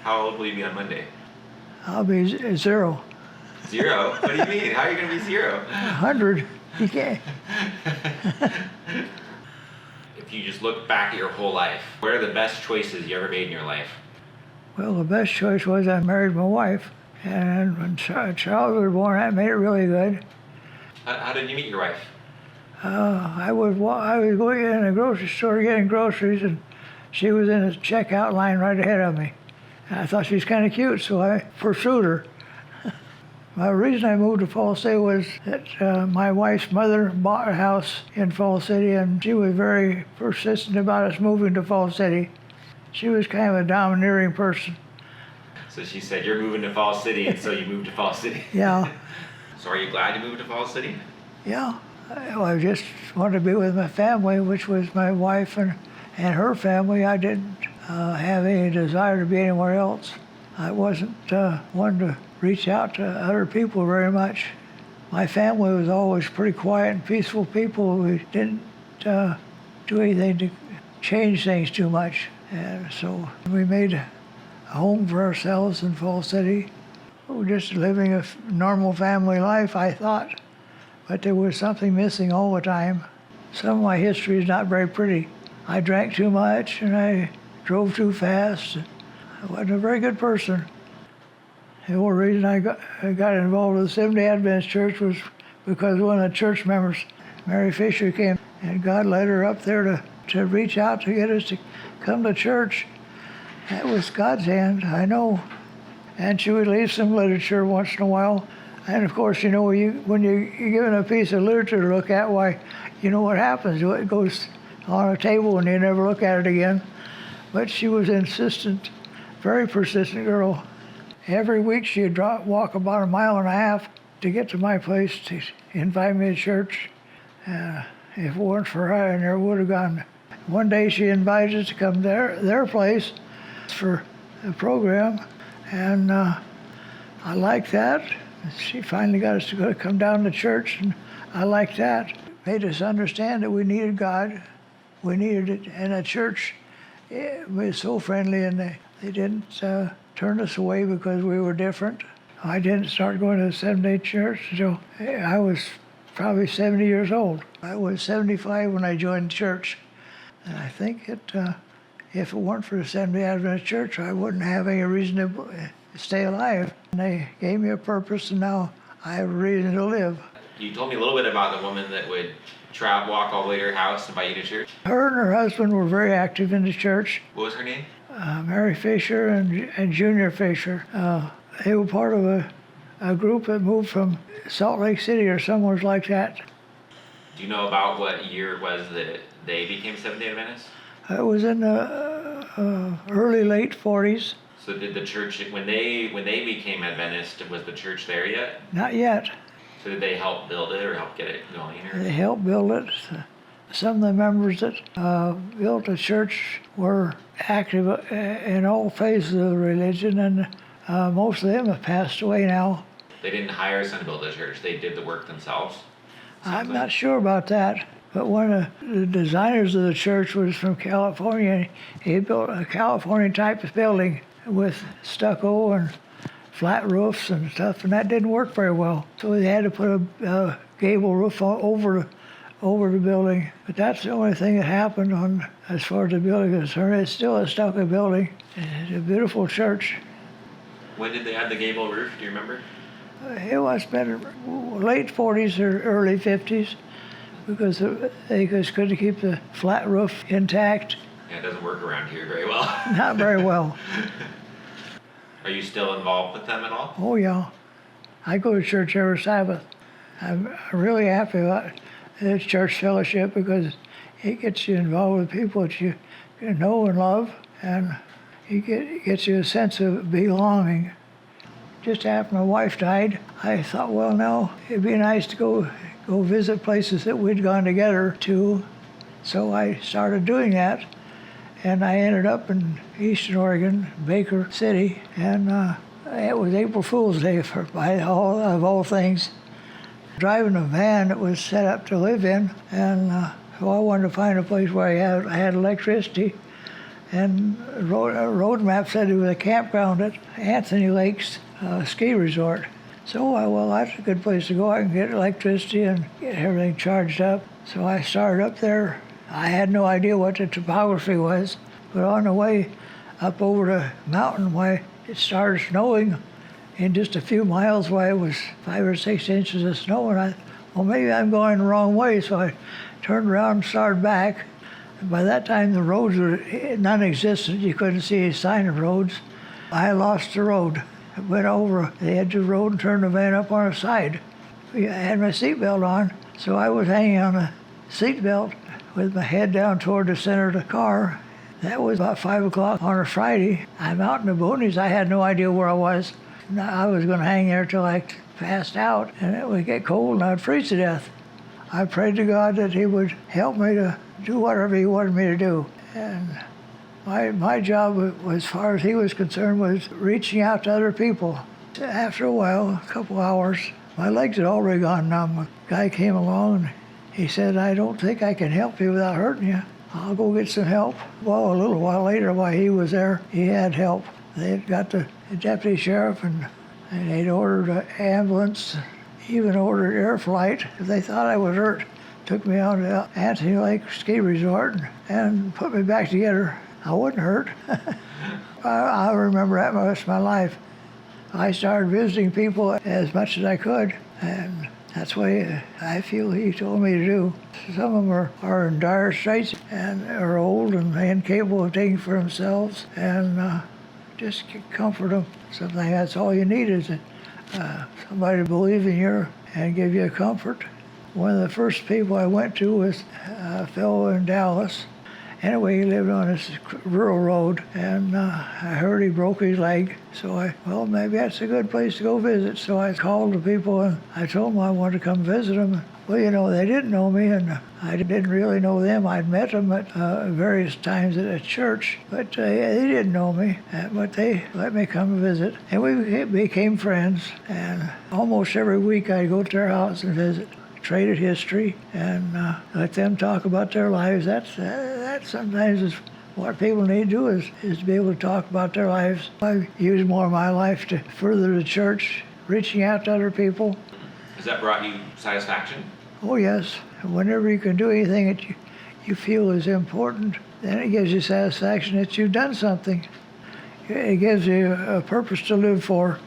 How old will you be on Monday? I'll be 0. 0? What do you mean? How are you going to be 0? 100. You can't. If you just look back at your whole life, what are the best choices you ever made in your life? Well, the best choice was I married my wife. And when Charles was born, that made it really good. How did you meet your wife? I was going in a grocery store getting groceries, and she was in a checkout line right ahead of me. And I thought she was kind of cute, so I pursued her. The reason I moved to Falls City was that my wife's mother bought a house in Falls City, and she was very persistent about us moving to Falls City. She was kind of a domineering person. So she said, you're moving to Falls City, and so you moved to Falls City. Yeah. So are you glad you moved to Falls City? Yeah. I just wanted to be with my family, which was my wife and her family. I didn't have any desire to be anywhere else. I wasn't one to reach out to other people very much. My family was always pretty quiet and peaceful people. We didn't do anything to change things too much. And so we made a home for ourselves in Falls City. We were just living a normal family life, I thought. But there was something missing all the time. Some of my history is not very pretty. I drank too much and I drove too fast. I wasn't a very good person. The only reason I got involved with the Seventh Day Adventist Church was because one of the church members, Mary Fisher, came, and God led her up there to reach out to get us to come to church. That was God's hand, I know. And she would leave some literature once in a while. And of course, you know, when you're given a piece of literature to look at, why, you know what happens. It goes on a table and you never look at it again. But she was insistent, very persistent girl. Every week she'd walk about 1.5 miles to get to my place to invite me to church. If it weren't for her, I never would have gone. One day she invited us to come their place for a program, and I liked that. She finally got us to come down to church, and I liked that. Made us understand that we needed God. We needed it, and the church was so friendly, and they didn't turn us away because we were different. I didn't start going to the Seventh Day Church until I was probably 70 years old. I was 75 when I joined church, and I think that if it weren't for the Seventh Day Adventist Church, I wouldn't have any reason to stay alive. And they gave me a purpose, and now I have a reason to live. You told me a little bit about the woman that would walk all the way to your house and invite you to church. Her and her husband were very active in the church. What was her name? Mary Fisher and Junior Fisher. They were part of a group that moved from Salt Lake City or somewhere like that. Do you know about what year it was that they became Seventh-day Adventists? It was in the early, late 40s. So did the church, when they became Adventist, was the church there yet? Not yet. So did they help build it or help get it going? Or? They helped build it. Some of the members that built the church were active in all phases of the religion, and most of them have passed away now. They didn't hire someone to build the church. They did the work themselves? I'm not sure about that, but one of the designers of the church was from California. He built a California type of building with stucco and flat roofs and stuff, and that didn't work very well. So they had to put a gable roof over the building. But that's the only thing that happened as far as the building is concerned. It's still a stucco building. It's a beautiful church. When did they add the gable roof? Do you remember? It was been late 40s or early 50s because they just couldn't keep the flat roof intact. Yeah, it doesn't work around here very well. Not very well. Are you still involved with them at all? Oh, yeah. I go to church every Sabbath. I'm really happy about the church fellowship because it gets you involved with people that you know and love, and it gets you a sense of belonging. Just after my wife died, I thought, well, now it'd be nice to go visit places that we'd gone together to. So I started doing that, and I ended up in Eastern Oregon, Baker City, and it was April Fool's Day of all things. Driving a van that was set up to live in, and so I wanted to find a place where I had electricity, and a road map said it was a campground at Anthony Lake's ski resort. So well, that's a good place to go. I can get electricity and get everything charged up. So I started up there. I had no idea what the topography was, but on the way up over the mountain, why it started snowing in just a few miles. Why it was 5 or 6 inches of snow, and I, well, maybe I'm going the wrong way. So I turned around and started back. And by that time, the roads were non-existent. You couldn't see a sign of roads. I lost the road. I went over the edge of the road and turned the van up on the side. I had my seatbelt on, so I was hanging on the seatbelt with my head down toward the center of the car. That was about 5 o'clock on a Friday. I'm out in the boonies. I had no idea where I was. I was going to hang there till I passed out, and it would get cold and I'd freeze to death. I prayed to God that He would help me to do whatever He wanted me to do. And my job, as far as He was concerned, was reaching out to other people. After a while, a couple hours, my legs had already gone numb. A guy came along and he said, "I don't think I can help you without hurting you. I'll go get some help." Well, a little while later, while he was there, he had help. They had got the deputy sheriff and they'd ordered an ambulance, even ordered air flight. They thought I was hurt. Took me out to Anthony Lake Ski Resort and put me back together. I wasn't hurt. I remember that the rest of my life. I started visiting people as much as I could, and that's what I feel He told me to do. Some of them are in dire straits and are old and incapable of taking for themselves, and just comfort them. Sometimes that's all you need is somebody to believe in you and give you a comfort. One of the first people I went to was a fellow in Dallas. Anyway, he lived on this rural road, and I heard he broke his leg. So well, maybe that's a good place to go visit. So I called the people, and I told them I wanted to come visit them. Well, you know, they didn't know me, and I didn't really know them. I'd met them at various times at a church, but they didn't know me. But they let me come and visit, and we became friends. And almost every week I'd go to their house and visit. Traded history and let them talk about their lives. That sometimes is what people need to do is to be able to talk about their lives. I use more of my life to further the church, reaching out to other people. Has that brought you satisfaction? Oh yes. Whenever you can do anything that you feel is important, then it gives you satisfaction that you've done something. It gives you a purpose to live for.